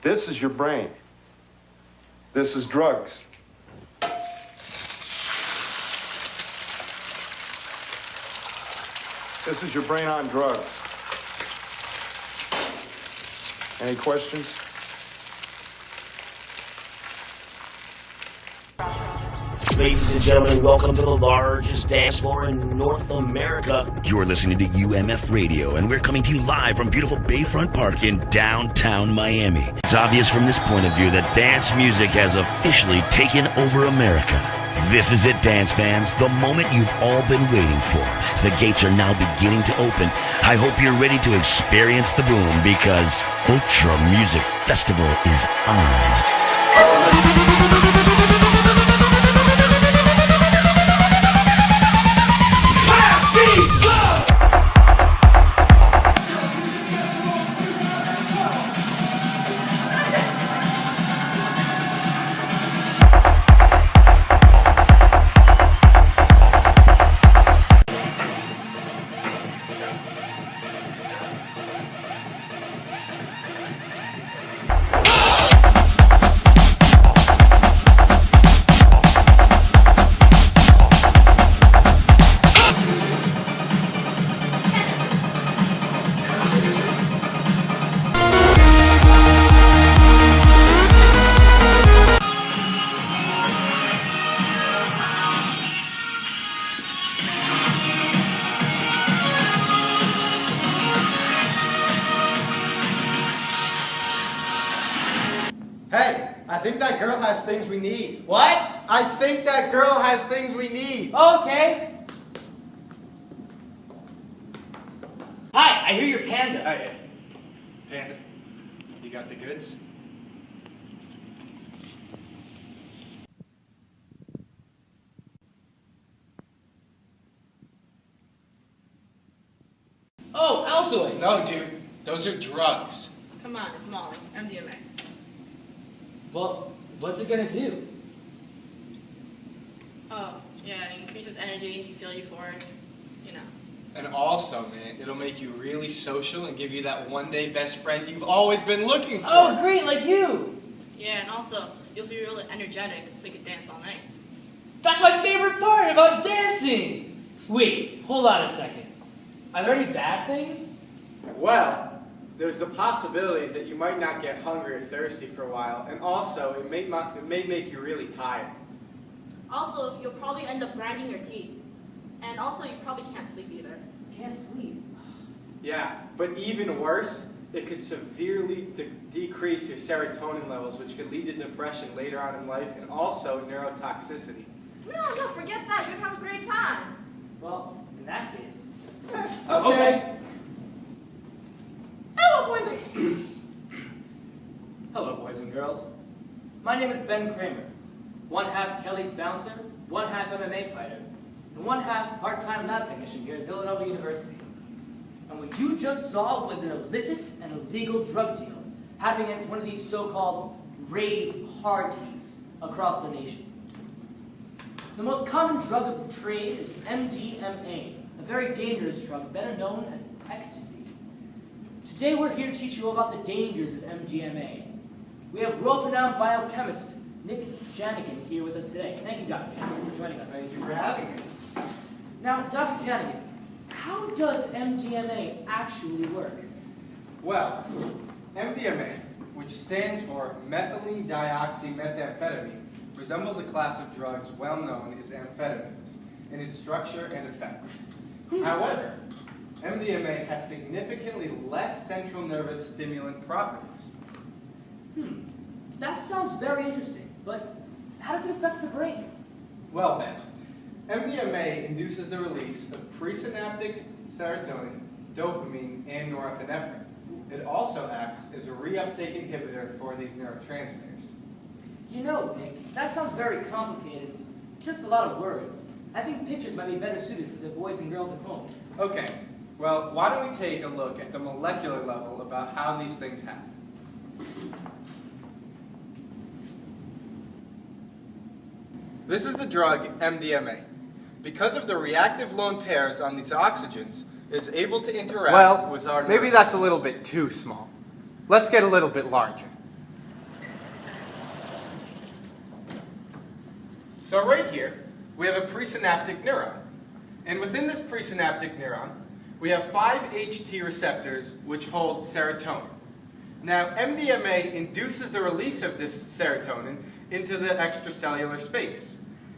This is your brain. This is drugs. This is your brain on drugs. Any questions? Ladies and gentlemen, welcome to the largest dance floor in North America. You're listening to UMF Radio, and we're coming to you live from beautiful Bayfront Park in downtown Miami. It's obvious from this point of view that dance music has officially taken over America. This is it, dance fans, the moment you've all been waiting for. The gates are now beginning to open. I hope you're ready to experience the boom, because Ultra Music Festival is on. Hey, I think that girl has things we need. What? I think that girl has things we need. Okay. Hi, I hear you're Panda. Panda, you got the goods? Oh, Altoids. No, dude, those are drugs. Come on, it's Molly, Mdma. Well, what's it gonna do? Oh, yeah, it increases energy, you feel euphoric, you know. And also, man, it'll make you really social and give you that one-day best friend you've always been looking for. Oh, great, like you! Yeah, and also, you'll feel really energetic, so you can dance all night. That's my favorite part about dancing! Wait, hold on a second. Are there any bad things? Well, there's a possibility that you might not get hungry or thirsty for a while, and also, it may make you really tired. Also, you'll probably end up grinding your teeth. And also, you probably can't sleep either. Can't sleep. Yeah, but even worse, it could severely decrease your serotonin levels, which could lead to depression later on in life, and also neurotoxicity. No, forget that. You're gonna have a great time. Well, in that case... Okay. Hello, boys and... Hello, boys and girls. My name is Ben Kramer. One half Kelly's bouncer, one half MMA fighter, and one half part-time lab technician here at Villanova University. And what you just saw was an illicit and illegal drug deal happening at one of these so-called rave parties across the nation. The most common drug of trade is Mdma, a very dangerous drug better known as ecstasy. Today we're here to teach you all about the dangers of Mdma. We have world-renowned biochemist Nick Janigan here with us today. Thank you, Dr. Janigan, for joining us. Thank you for having me. Now, Dr. Janigan, how does MDMA actually work? Well, MDMA, which stands for methylene dioxymethamphetamine, resembles a class of drugs well known as amphetamines in its structure and effect. However, MDMA has significantly less central nervous stimulant properties. That sounds very interesting, but how does it affect the brain? Well then, MDMA induces the release of presynaptic serotonin, dopamine, and norepinephrine. It also acts as a reuptake inhibitor for these neurotransmitters. You know, Nick, that sounds very complicated. Just a lot of words. I think pictures might be better suited for the boys and girls at home. Okay, well, why don't we take a look at the molecular level about how these things happen. This is the drug MDMA. Because of the reactive lone pairs on these oxygens, it is able to interact with our nerves. Maybe that's a little bit too small. Let's get a little bit larger. So right here, we have a presynaptic neuron. And within this presynaptic neuron, we have 5 HT receptors which hold serotonin. Now, MDMA induces the release of this serotonin into the extracellular space.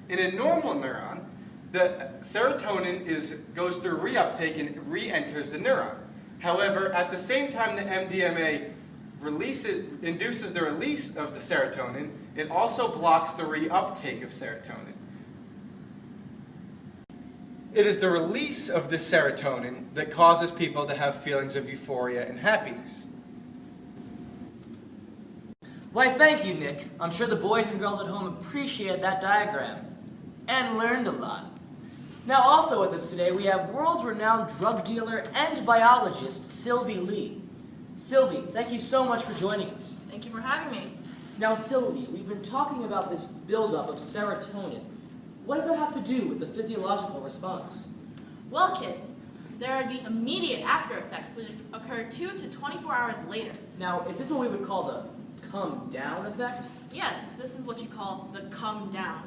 In a normal neuron, the serotonin goes through reuptake and re-enters the neuron. However, at the same time the MDMA induces the release of the serotonin, it also blocks the reuptake of serotonin. It is the release of this serotonin that causes people to have feelings of euphoria and happiness. Why, thank you, Nick. I'm sure the boys and girls at home appreciated that diagram and learned a lot. Now, also with us today, we have world-renowned drug dealer and biologist Sylvie Lee. Sylvie, thank you so much for joining us. Thank you for having me. Now, Sylvie, we've been talking about this buildup of serotonin. What does that have to do with the physiological response? Well, kids, there are the immediate after effects which occur 2 to 24 hours later. Now, is this what we would call the come down effect? Yes, this is what you call the come down.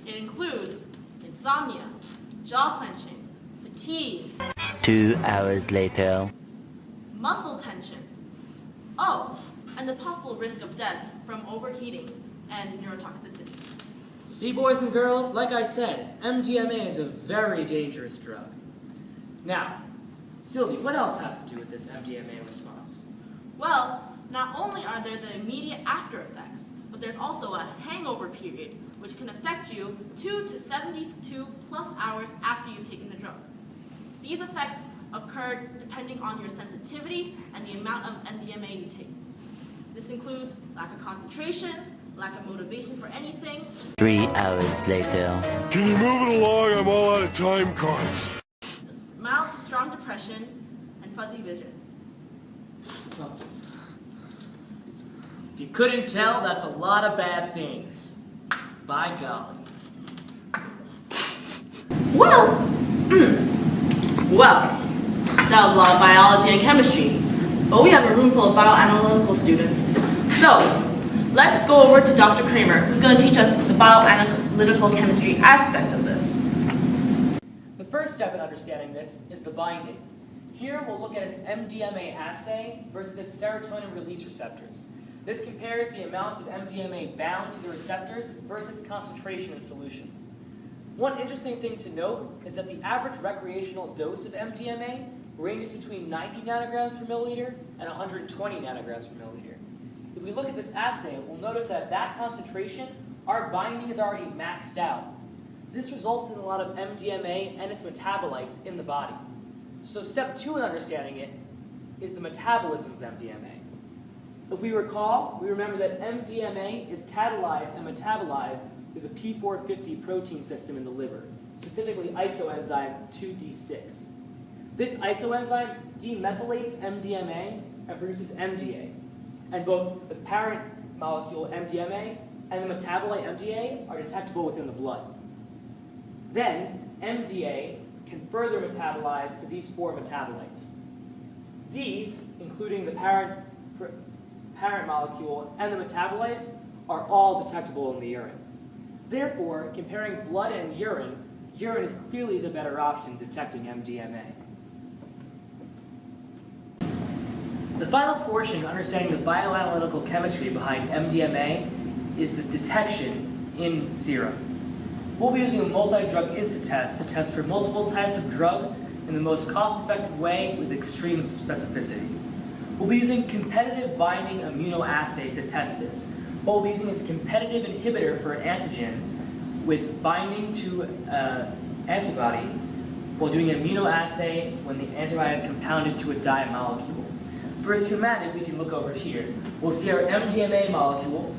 It includes insomnia, jaw clenching, fatigue, 2 hours later, muscle tension. Oh, and the possible risk of death from overheating and neurotoxicity. See, boys and girls, like I said, MDMA is a very dangerous drug. Now, Sylvie, what else has to do with this MDMA response? Well, not only are there the immediate after effects, but there's also a hangover period, which can affect you 2 to 72 plus hours after you've taken the drug. These effects occur depending on your sensitivity and the amount of MDMA you take. This includes lack of concentration, lack of motivation for anything, 3 hours later. Can you move it along? I'm all out of time cards. mild to strong depression, and fuzzy vision. Oh. If you couldn't tell, that's a lot of bad things. By golly. Well, that was a lot of biology and chemistry, but we have a room full of bioanalytical students. So, let's go over to Dr. Kramer, who's going to teach us the bioanalytical chemistry aspect of this. The first step in understanding this is the binding. Here we'll look at an MDMA assay versus its serotonin release receptors. This compares the amount of MDMA bound to the receptors versus its concentration in solution. One interesting thing to note is that the average recreational dose of MDMA ranges between 90 nanograms per milliliter and 120 nanograms per milliliter. If we look at this assay, we'll notice that at that concentration, our binding is already maxed out. This results in a lot of MDMA and its metabolites in the body. So step 2 in understanding it is the metabolism of MDMA. If we recall, we remember that MDMA is catalyzed and metabolized through the P450 protein system in the liver, specifically isoenzyme 2D6. This isoenzyme demethylates MDMA and produces MDA, and both the parent molecule MDMA and the metabolite MDA are detectable within the blood. Then, MDA can further metabolize to these 4 metabolites. These, including the parent molecule and the metabolites, are all detectable in the urine. Therefore, comparing blood and urine is clearly the better option detecting MDMA. The final portion, understanding the bioanalytical chemistry behind MDMA, is the detection in serum. We'll be using a multi-drug INSTA test to test for multiple types of drugs in the most cost-effective way with extreme specificity. We'll be using competitive binding immunoassays to test this. What we'll be using is a competitive inhibitor for an antigen with binding to antibody while doing an immunoassay when the antibody is compounded to a dimolecule. For a schematic, we can look over here. We'll see our MDMA molecule,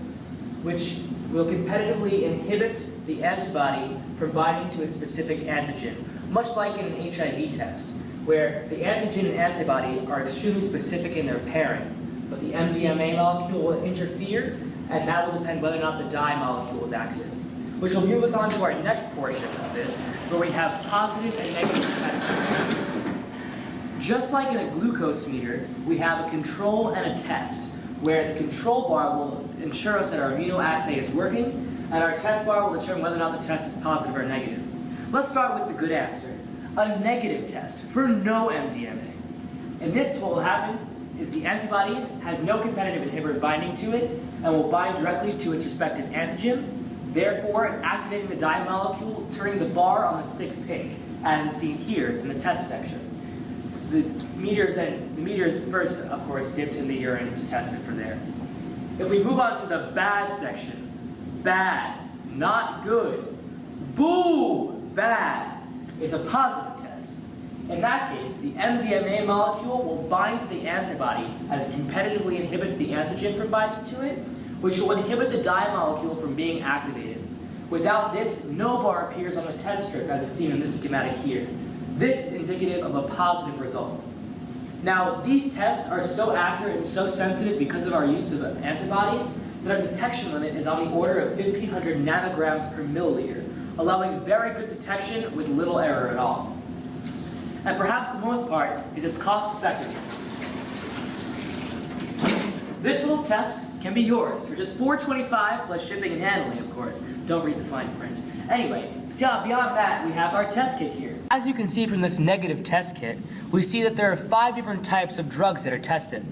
which will competitively inhibit the antibody from binding to its specific antigen, much like in an HIV test, where the antigen and antibody are extremely specific in their pairing, but the MDMA molecule will interfere, and that will depend whether or not the dye molecule is active. Which will move us on to our next portion of this, where we have positive and negative testing. Just like in a glucose meter, we have a control and a test, where the control bar will ensure us that our immunoassay is working, and our test bar will determine whether or not the test is positive or negative. Let's start with the good answer, a negative test for no MDMA. And this, what will happen is the antibody has no competitive inhibitor binding to it and will bind directly to its respective antigen, therefore activating the dye molecule, turning the bar on the stick pink, as seen here in the test section. The meter is first, of course, dipped in the urine to test it for there. If we move on to the bad section, bad, not good, boo, bad, is a positive test. In that case, the MDMA molecule will bind to the antibody as it competitively inhibits the antigen from binding to it, which will inhibit the dye molecule from being activated. Without this, no bar appears on the test strip as is seen in this schematic here. This is indicative of a positive result. Now, these tests are so accurate and so sensitive because of our use of antibodies that our detection limit is on the order of 1,500 nanograms per milliliter, allowing very good detection with little error at all. And perhaps the most part is its cost effectiveness. This little test can be yours for just $4.25 plus shipping and handling, of course. Don't read the fine print. Anyway, beyond that, we have our test kit here. As you can see from this negative test kit, we see that there are 5 different types of drugs that are tested.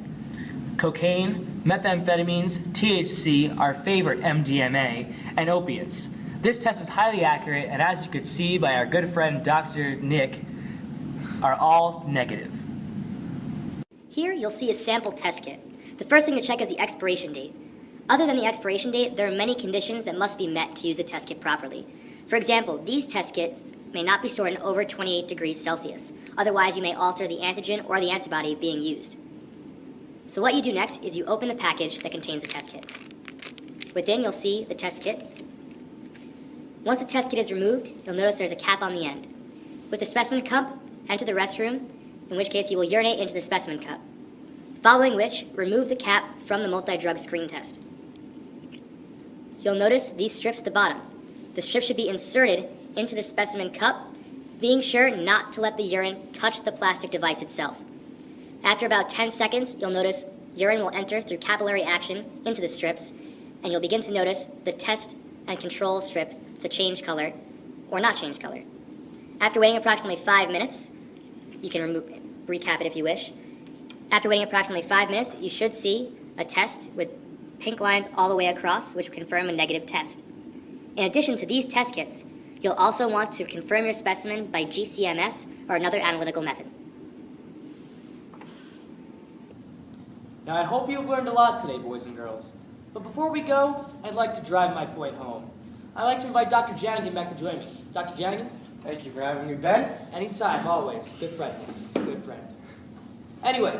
Cocaine, methamphetamines, THC, our favorite MDMA, and opiates. This test is highly accurate, and as you could see by our good friend Dr. Nick, are all negative. Here you'll see a sample test kit. The first thing to check is the expiration date. Other than the expiration date, there are many conditions that must be met to use the test kit properly. For example, these test kits may not be stored in over 28 degrees Celsius. Otherwise, you may alter the antigen or the antibody being used. So what you do next is you open the package that contains the test kit. Within, you'll see the test kit. Once the test kit is removed, you'll notice there's a cap on the end. With the specimen cup, enter the restroom, in which case you will urinate into the specimen cup. Following which, remove the cap from the multi-drug screen test. You'll notice these strips at the bottom. The strip should be inserted into the specimen cup, being sure not to let the urine touch the plastic device itself. After about 10 seconds, you'll notice urine will enter through capillary action into the strips, and you'll begin to notice the test and control strip to change color or not change color. After waiting approximately 5 minutes, you can recap it if you wish. After waiting approximately 5 minutes, you should see a test with pink lines all the way across, which will confirm a negative test. In addition to these test kits, you'll also want to confirm your specimen by GCMS or another analytical method. Now I hope you've learned a lot today, boys and girls. But before we go, I'd like to drive my point home. I'd like to invite Dr. Janigan back to join me. Dr. Janigan? Thank you for having me, Ben. Anytime, always. Good friend. Good friend. Anyway,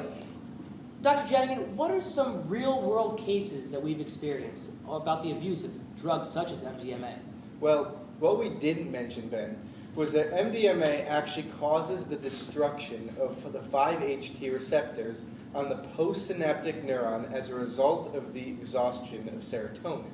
Dr. Janigan, what are some real-world cases that we've experienced about the abuse of drugs such as MDMA? Well, what we didn't mention, Ben, was that MDMA actually causes the destruction of the 5-HT receptors on the postsynaptic neuron as a result of the exhaustion of serotonin.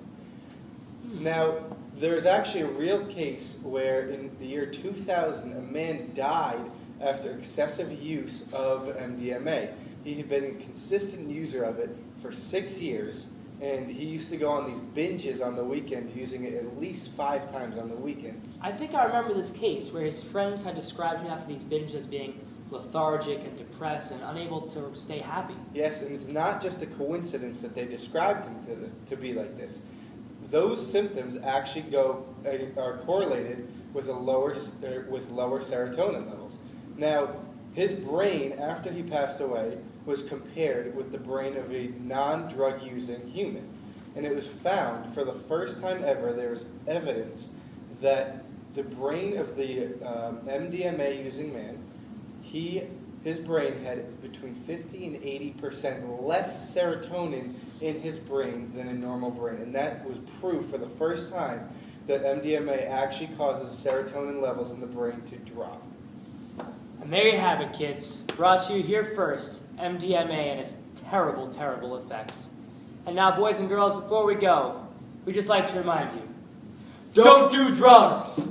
Now, there's actually a real case where in the year 2000, a man died after excessive use of MDMA. He had been a consistent user of it for 6 years, and he used to go on these binges on the weekend, using it at least 5 times on the weekends. I think I remember this case where his friends had described him after these binges as being lethargic and depressed and unable to stay happy. Yes, and it's not just a coincidence that they described him to be like this. Those symptoms actually are correlated with lower serotonin levels. Now, his brain, after he passed away, was compared with the brain of a non-drug using human. And it was found, for the first time ever, there was evidence that the brain of the MDMA using man, his brain had between 50 and 80% less serotonin in his brain than a normal brain. And that was proof for the first time that MDMA actually causes serotonin levels in the brain to drop. And there you have it, kids. Brought to you here first, MDMA and its terrible, terrible effects. And now, boys and girls, before we go, we'd just like to remind you, don't do drugs!